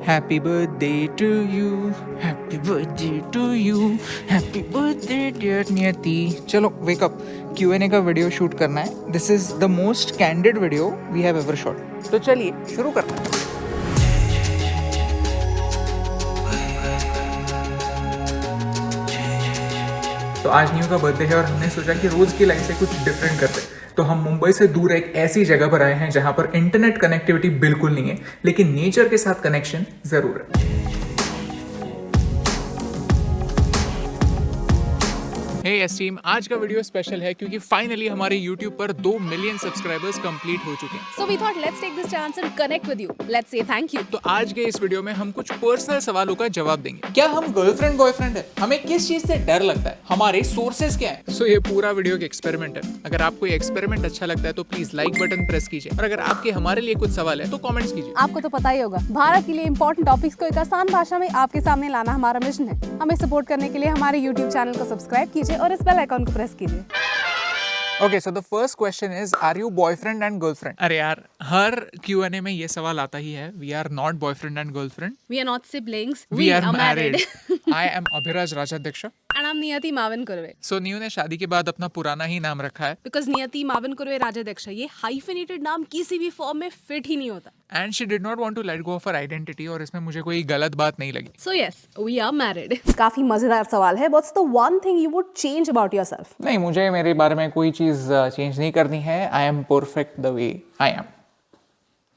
Happy birthday to you, happy birthday to you, happy birthday dear नियति। चलो wake up, Q&A का video shoot करना है। This is the most candid video we have ever shot। तो चलिए शुरू करते हैं। तो आज न्यू का बर्थडे है और हमने सोचा कि रोज की लाइफ से कुछ डिफरेंट करते हैं। तो हम मुंबई से दूर एक ऐसी जगह पर आए हैं जहां पर इंटरनेट कनेक्टिविटी बिल्कुल नहीं है, लेकिन नेचर के साथ कनेक्शन जरूर है। हे टीम, आज का वीडियो स्पेशल है क्योंकि फाइनली हमारे YouTube पर 2 मिलियन सब्सक्राइबर्स कंप्लीट हो चुके हैं। So we thought let's take this chance and connect with you. Let's say thank you. तो आज के इस वीडियो में हम कुछ पर्सनल सवालों का जवाब देंगे। क्या हम गर्लफ्रेंड बॉयफ्रेंड है? हमें किस चीज से डर लगता है? हमारे सोर्सेज क्या है? सो ये पूरा वीडियो एक एक्सपेरिमेंट है। अगर आपको ये एक्सपेरिमेंट अच्छा लगता है तो प्लीज लाइक बटन प्रेस कीजिए, और अगर आपके हमारे लिए कुछ सवाल है तो कॉमेंट्स कीजिए। आपको तो पता ही होगा, भारत के लिए इंपॉर्टेंट टॉपिक्स को एक आसान भाषा में आपके सामने लाना हमारा मिशन है। हमें सपोर्ट करने के लिए हमारे YouTube चैनल को सब्सक्राइब कीजिए और इस बेल आइकन को प्रेस कीजिए। Okay, so the first question is, are you boyfriend and girlfriend? अरे यार, हर Q&A में ये सवाल आता ही है। We are not boyfriend and girlfriend. We are not siblings. We are married. I am Abhiraj Rajadeksha. And I'm नियति मावन Kurve. So new ने शादी के बाद अपना पुराना ही नाम रखा है। Because नियति मावन कुर्वे राजाध्यक्ष, ये हाइफेनेटेड नाम किसी भी फॉर्म में फिट ही नहीं होता। And she did not want to let go of her identity, और इसमें मुझे कोई गलत बात नहीं लगी। So yes, we are married. काफी मजेदार सवाल है। What's the one thing you would change about yourself? नहीं, मुझे मेरे बारे में कोई चीज चेंज नहीं करनी है। I am perfect the way I am.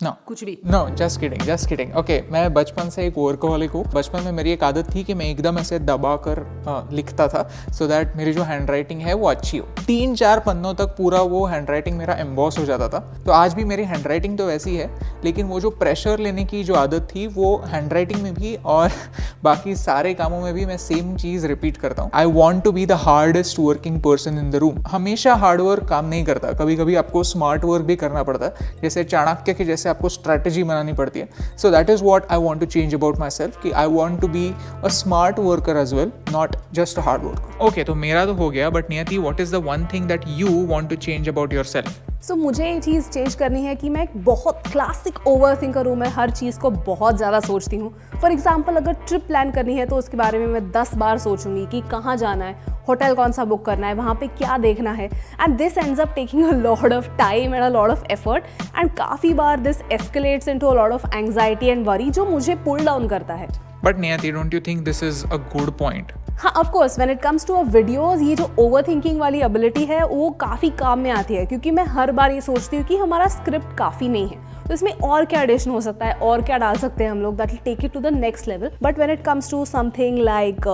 No. कुछ भी। No, just kidding. Okay, मैं बचपन से एक वर्कहॉलिक हूँ। बचपन में मेरी एक आदत थी कि मैं एकदम ऐसे दबा कर लिखता था, so that मेरी जो हैंड राइटिंग है वो अच्छी हो। 3-4 पन्नों तक पूरा वो हैंड राइटिंग मेरा एम्बॉस हो जाता था। तो आज भी मेरी हैंड राइटिंग तो वैसी है, लेकिन वो जो प्रेशर लेने की जो आदत थी वो हैंड राइटिंग में भी और बाकी सारे कामों में भी मैं सेम चीज़ रिपीट करता हूँ। I want to be the hardest working person in the room. हमेशा हार्ड वर्क काम नहीं करता, कभी कभी आपको स्मार्ट वर्क भी करना पड़ता है, जैसे चाणक्य के जैसे आपको स्ट्रैटेजी बनानी पड़ती है। So that is what I want to change about myself, कि I want to be a smart worker as well, not just a hard worker. Okay, तो मेरा तो हो गया, but Niyati, what is the one thing that you want to change about yourself? So मुझे ये चीज़ change करनी है कि मैं एक बहुत क्लासिक ओवरथिंकर हूँ। मैं हर चीज़ को बहुत ज़्यादा सोचती हूँ। फॉर एग्जाम्पल, अगर ट्रिप प्लान करनी है तो उसके बारे में मैं 10 बार सोचूंगी कि कहाँ जाना है, होटल कौन सा बुक करना है, वहाँ पे क्या देखना है। And this ends up taking a lot of time and a lot of effort, and काफ़ी बार this escalates into a lot of anxiety and worry, जो मुझे पुल डाउन करता है। But Niyati, don't you think this is a good point? हाँ, of course, when it comes to a videos, ये जो over thinking वाली एबिलिटी है वो काफ़ी काम में आती है, क्योंकि मैं हर बार ये सोचती हूँ कि हमारा स्क्रिप्ट काफ़ी नहीं है, तो इसमें और क्या एडिशन हो सकता है, और क्या डाल सकते हैं हम लोग, that will take it to the next level. But when it comes to something like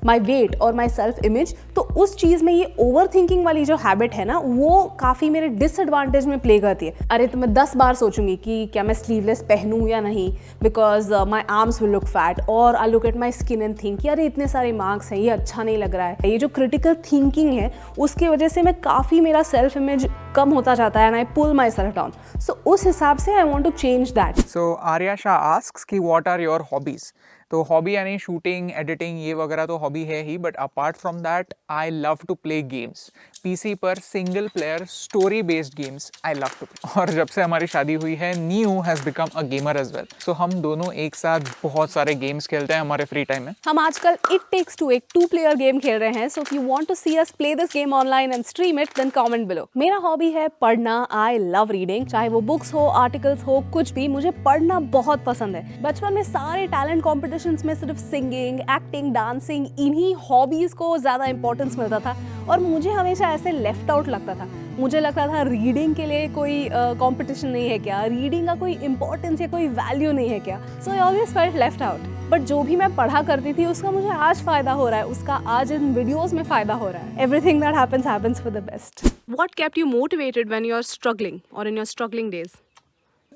my weight और माय सेल्फ इमेज, तो उस चीज़ में ये ओवर थिंकिंग वाली जो हैबिट है ना, वो काफ़ी मेरे डिसएडवांटेज में प्ले करती है। अरे, तो मैं 10 बार सोचूंगी कि क्या मैं स्लीवलेस पहनूँ या नहीं, because my arms will look fat, और I look at my skin and think कि अरे इतने सारे मार्क्स हैं, ये अच्छा नहीं लग रहा है। ये जो क्रिटिकल थिंकिंग है, उसकी वजह से मैं काफ़ी, मेरा सेल्फ इमेज कम होता जाता है, and I pull myself down. So उस हिसाब से I want to change that. So Arya Shah asks कि व्हाट आर योर हॉबीज? तो हॉबी यानी शूटिंग, एडिटिंग, ये वगैरह तो हॉबी है ही, but apart from that I love to play games. PC पर single player story based games I love to play. और जब से हमारी शादी हुई है, new has become a gamer as well. So हम दोनों एक साथ बहुत सारे गेम्स खेलते हैं हमारे फ्री टाइम में। हम आजकल इट टेक्स टू, एक 2 प्लेयर गेम खेल रहे हैं। So if you want to see us play this game online and stream it, then comment below. मेरा हॉबी है पढ़ना। आई लव रीडिंग, चाहे वो बुक्स हो, आर्टिकल्स हो, कुछ भी, मुझे पढ़ना बहुत पसंद है। बचपन में सारे टैलेंट कॉम्पिटिशन्स में सिर्फ सिंगिंग, एक्टिंग, डांसिंग, इन्हीं हॉबीज को ज़्यादा इंपॉर्टेंस मिलता था, और मुझे हमेशा ऐसे लेफ्ट आउट लगता था। मुझे लगता था रीडिंग के लिए कोई कंपटीशन नहीं है क्या, रीडिंग का कोई इंपॉर्टेंस या कोई वैल्यू नहीं है क्या। So I always felt left out. But जो भी मैं पढ़ा करती थी उसका मुझे आज फ़ायदा हो रहा है, उसका आज इन वीडियोस में फ़ायदा हो रहा है। Everything that happens for the best. What kept you motivated when you are struggling और in your struggling days?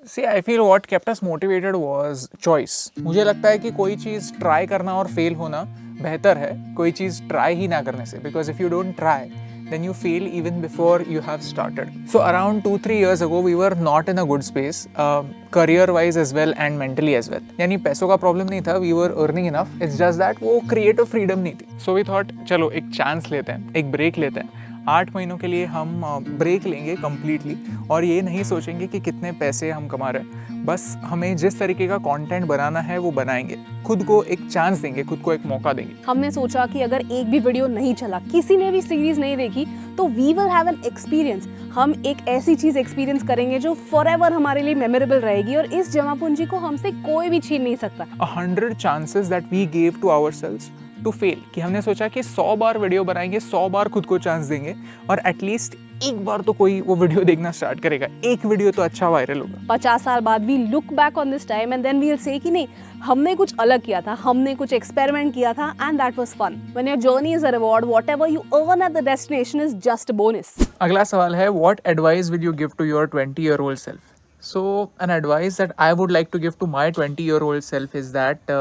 See, I feel what kept us motivated was choice. मुझे लगता है कि कोई चीज़ ट्राई करना और फेल होना बेहतर है कोई चीज़ ट्राई ही ना करने से, because if you don't try, then you fail even before you have started. So around 2-3 years ago, we were not in a good space, career-wise as well and mentally as well. यानी पैसों का problem नहीं था, we were earning enough. It's just that वो creative freedom नहीं थी. So we thought, चलो एक चांस लेते हैं, एक ब्रेक लेते हैं. 8 महीनों के लिए हम ब्रेक लेंगे कम्प्लीटली और ये नहीं सोचेंगे कि कितने पैसे हम कमा रहे हैं। बस हमें जिस तरीके का कंटेंट बनाना है वो बनाएंगे, खुद को एक चांस देंगे, खुद को एक मौका देंगे। हमने सोचा कि अगर एक भी वीडियो नहीं चला, किसी ने भी सीरीज नहीं देखी, तो we will have an experience. हम एक ऐसी चीज एक्सपीरियंस करेंगे जो फॉरएवर हमारे लिए मेमोरेबल रहेगी और इस जमा पूंजी को हमसे कोई भी छीन नहीं सकता। 100 chances that we gave to ourselves to fail, कि हमने सोचा कि 100 बार वीडियो बनाएंगे, 100 बार खुद को चांस देंगे और एटलीस्ट एक बार तो कोई वो वीडियो देखना स्टार्ट करेगा, एक वीडियो तो अच्छा वायरल होगा। 50 साल बाद we look back on this time and then we will say कि नहीं, हमने कुछ अलग किया था, हमने कुछ एक्सपेरिमेंट किया था and that was fun. When your journey is a reward, whatever you earn at the destination is just a bonus. अगला सवाल है, what advice will you give to your 20-year-old self? So an advice that I would like to give to my 20-year-old self is that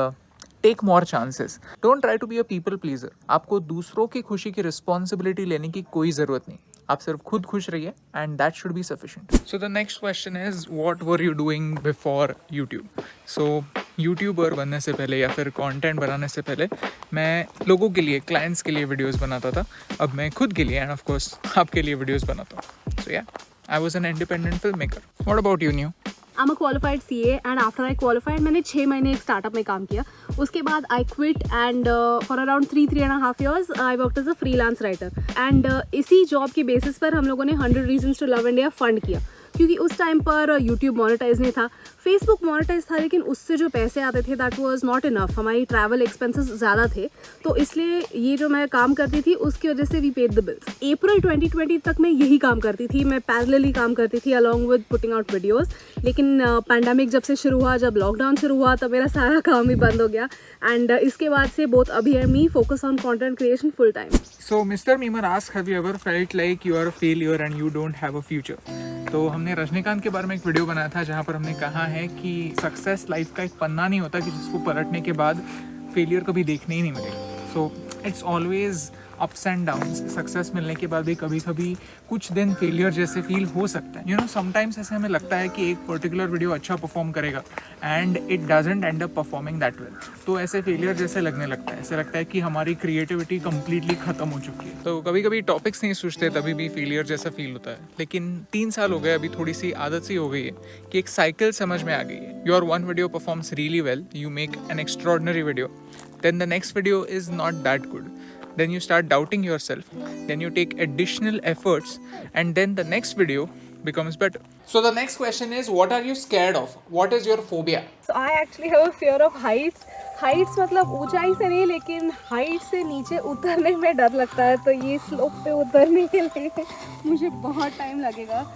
take more chances, don't try to be a people pleaser. आपको दूसरों की खुशी की responsibility लेने की कोई ज़रूरत नहीं, आप सिर्फ खुद खुश रहिए and that should be sufficient. So the next question is, what were you doing before YouTube? So YouTuber बनने से पहले या फिर कंटेंट बनाने से पहले मैं लोगों के लिए, क्लाइंट्स के लिए वीडियोस बनाता था। अब मैं खुद के लिए एंड ऑफ कोर्स आपके लिए वीडियोस बनाता हूँ। सो या, I was an independent film maker. What about you new? I am a qualified CA and after I qualified मैंने 6 महीने एक स्टार्टअप में काम किया। उसके बाद I quit and for around 3.5 years I worked as a freelance writer and इसी job के बेसिस पर हम लोगों ने 100 Reasons to Love India fund किया, क्योंकि उस टाइम पर यूट्यूब मोनेटाइज नहीं था, फेसबुक मोनेटाइज था, लेकिन उससे जो पैसे आते थे दैट वाज नॉट इनफ। हमारी ट्रैवल एक्सपेंसेस ज़्यादा थे, तो इसलिए ये जो मैं काम करती थी उसकी वजह से वी पेड द बिल्स। अप्रैल 2020 तक मैं यही काम करती थी, मैं पैरेलली काम करती थी along with putting out videos. लेकिन पैंडेमिक जब से शुरू हुआ, जब लॉकडाउन शुरू हुआ, तब मेरा सारा काम ही बंद हो गया एंड इसके बाद से बोथ अभी and me focus on content creation full time. So Mr. Memer asked, have you ever felt like you are a failure and you don't have a future? तो हमने रजनीकांत के बारे में एक वीडियो बनाया था जहाँ पर हमने कहा है कि सक्सेस लाइफ का एक पन्ना नहीं होता कि जिसको पलटने के बाद फेलियर कभी देखने ही नहीं मिलेगा। So it's always ups and downs. Success मिलने के बाद भी कभी कभी कुछ दिन फेलियर जैसे फील हो सकता है। यू नो, समटाइम्स ऐसे हमें लगता है कि एक पर्टिकुलर वीडियो अच्छा परफॉर्म करेगा and it doesn't and up performing that well, तो ऐसे फेलियर जैसे लगने लगता है। ऐसे लगता है कि हमारी क्रिएटिविटी कंप्लीटली ख़त्म हो चुकी है। तो कभी कभी टॉपिक्स नहीं सोचते तभी भी फेलियर जैसा फील होता है। लेकिन 3 साल हो गए, अभी थोड़ी सी आदत सी हो गई है कि एक साइकिल समझ में आ गई है। Your one video performs really well, you make an extraordinary video, then the next video is not that good, then you start doubting yourself, then you take additional efforts and then the next video becomes better. So the next question is, what are you scared of? What is your phobia? So I actually have a fear of heights. Heights मतलब ऊंचाई से नहीं, लेकिन height से नीचे उतरने में डर लगता है, तो ये स्लोप पे उतरने के लिए मुझे बहुत टाइम लगेगा।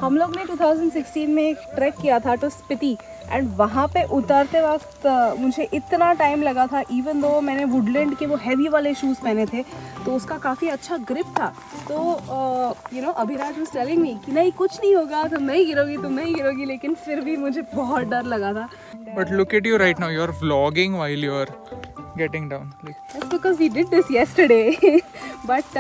हम लोग ने 2016 में एक ट्रैक किया था टू स्पीति एंड वहाँ पे उतरते वक्त मुझे इतना टाइम लगा था, इवन दो मैंने वुडलैंड के वो हैवी वाले शूज़ पहने थे, तो उसका काफ़ी अच्छा ग्रिप था। तो you know, Abhiraj was telling me कि नहीं कुछ नहीं होगा, तुम नहीं गिरोगी, लेकिन फिर भी मुझे बहुत डर लगा था। But look at you right now, you are vlogging while you are getting down. That's because we did this yesterday. But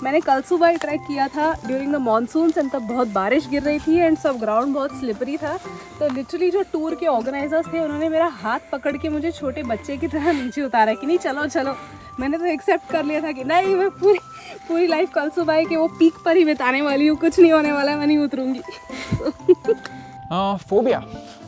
मैंने कल सुबह ट्रैक किया था ड्यूरिंग द मानसून्स एंड तब बहुत बारिश गिर रही थी एंड सब ग्राउंड बहुत स्लिपरी था। तो लिटरली जो टूर के ऑर्गेनाइजर्स थे उन्होंने मेरा हाथ पकड़ के मुझे छोटे बच्चे की तरह नीचे उतारा कि नहीं चलो चलो। मैंने तो एक्सेप्ट कर लिया था कि नहीं, मैं पूरी लाइफ कल सुबह के वो पीक पर ही बिताने वाली हूँ, कुछ नहीं होने वाला है, मैं नहीं उतरूँगी।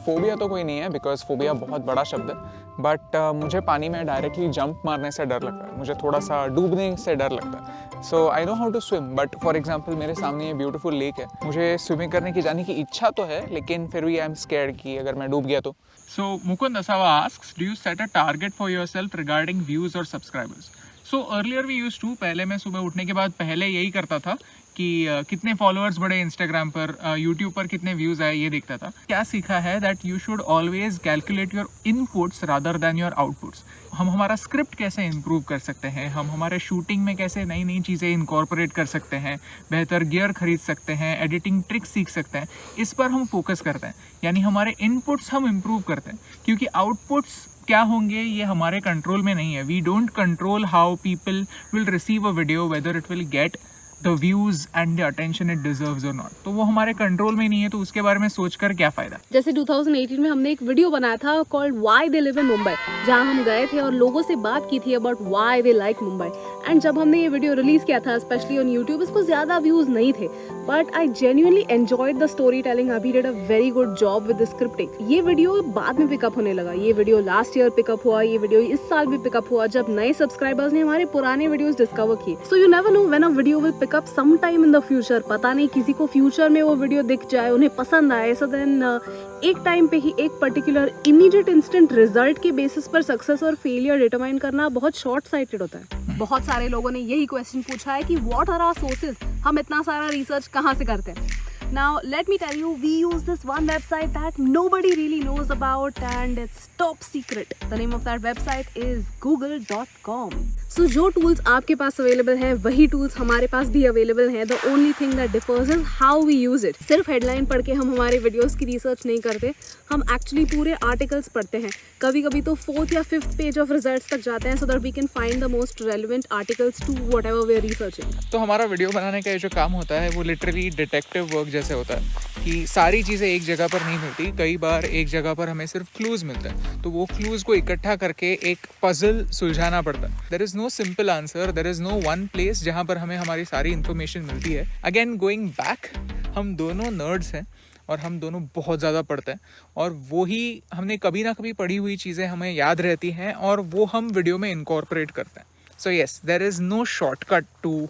फोबिया तो कोई नहीं है, बिकॉज फोबिया बहुत बड़ा शब्द है। बट मुझे पानी में डायरेक्टली जंप मारने से डर लगता है, मुझे थोड़ा सा डूबने से डर लगता है। So I know how to swim, but for example मेरे सामने ये ब्यूटीफुल लेक है, मुझे स्विमिंग करने की जाने की इच्छा तो है, लेकिन फिर भी आई एम स्कैर्ड कि अगर मैं डूब गया तो। So Mukund Asawa asks, do you set a target for yourself regarding views और subscribers? So earlier we used to, पहले मैं सुबह उठने के बाद पहले यही करता था कि कितने फॉलोअर्स बढ़े इंस्टाग्राम पर, यूट्यूब पर कितने व्यूज़ आए, ये देखता था। क्या सीखा है that you should always calculate your inputs rather than your outputs. हम हमारा स्क्रिप्ट कैसे इम्प्रूव कर सकते हैं, हम हमारे शूटिंग में कैसे नई नई चीज़ें इनकॉर्पोरेट कर सकते हैं, बेहतर गियर खरीद सकते हैं, एडिटिंग ट्रिक्स सीख सकते हैं, इस पर हम फोकस करते हैं। यानी हमारे इनपुट्स हम इम्प्रूव करते हैं, क्योंकि आउटपुट्स क्या होंगे ये हमारे कंट्रोल में नहीं है। We don't control how people will receive a video, whether it will get the views and the attention it deserves और नॉट। तो वो हमारे कंट्रोल में नहीं है, तो उसके बारे में सोचकर क्या फ़ायदा। जैसे 2018 में हमने एक वीडियो बनाया था called why they live in Mumbai, जहाँ हम गए थे और लोगों से बात की थी about why they like Mumbai and जब हमने ये वीडियो रिलीज किया था स्पेशली ऑन यूट्यूब, इसको ज़्यादा व्यूज़ नहीं थे, but I genuinely enjoyed the story telling. अभी did a very good job with the scripting. ये वीडियो बाद में पिकअप होने लगा, ये वीडियो लास्ट ईयर पिकअप हुआ, ये वीडियो इस साल भी पिकअप हुआ जब नए सब्सक्राइबर्स ने हमारे पुराने वीडियोस डिस्कवर किए। So you never know when a video will pick up some time in the future. पता नहीं किसी को फ्यूचर में वो वीडियो दिख जाए, उन्हें पसंद आए, सो देन एक टाइम पे ही एक पर्टिकुलर इमीडिएट इंस्टेंट रिजल्ट के बेसिस पर सक्सेस और फेलियर डिटरमाइन करना बहुत शॉर्ट साइटेड होता है। बहुत सारे लोगों ने यही क्वेश्चन पूछा है कि व्हाट आर आवर सोर्सेज, हम इतना सारा रिसर्च कहाँ से करते हैं। Now let me tell you, we use this one website that nobody really knows about and it's top secret. The name of that website is google.com. So जो tools आपके पास available हैं वही tools हमारे पास भी अवेलेबल हैं. The only thing that differs is how we use it. सिर्फ headline पढ़ के हम हमारे वीडियोस की रिसर्च नहीं करते, हम एक्चुअली पूरे आर्टिकल्स पढ़ते हैं. कभी कभी तो 4th या 5th पेज ऑफ रिजल्ट्स तक जाते हैं so that we can find the most relevant articles to whatever we are researching. तो हमारा वीडियो बनाने का ये जो काम होता है वो लिटरली डिटेक्टिव वर्क जैसे होता है कि सारी चीज़ें एक जगह पर नहीं मिलती. कई बार एक जगह पर हमें सिर्फ क्लूज मिलते हैं, तो वो क्लूज को इकट्ठा करके एक पजल सुलझाना पड़ता है. There is no simple answer, there is no one place जहाँ पर हमें हमारी सारी इन्फॉर्मेशन मिलती है. अगेन गोइंग बैक, हम दोनों नर्ड्स हैं और हम दोनों बहुत ज़्यादा पढ़ते हैं और वो ही हमने कभी ना कभी पढ़ी हुई चीज़ें हमें याद रहती हैं और वो हम वीडियो में इनकॉर्पोरेट करते हैं. So yes, there is no shortcut to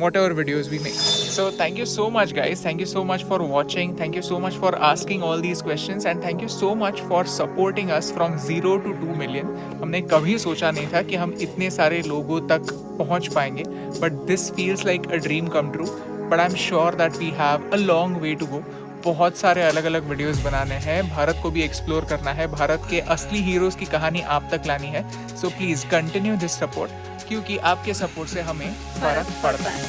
whatever videos we make. So thank you so much guys, thank you so much for watching, thank you so much for asking all these questions and thank you so much for supporting us from 0 to 2 million. हमने कभी सोचा नहीं था कि हम इतने सारे लोगों तक पहुंच पाएंगे, but this feels like a dream come true, but I'm sure that we have a long way to go. बहुत सारे अलग अलग वीडियोस बनाने हैं, भारत को भी एक्सप्लोर करना है, भारत के असली हीरोज़ की कहानी आप तक लानी है. So please continue this support, क्योंकि आपके सपोर्ट से हमें फर्क पड़ता है.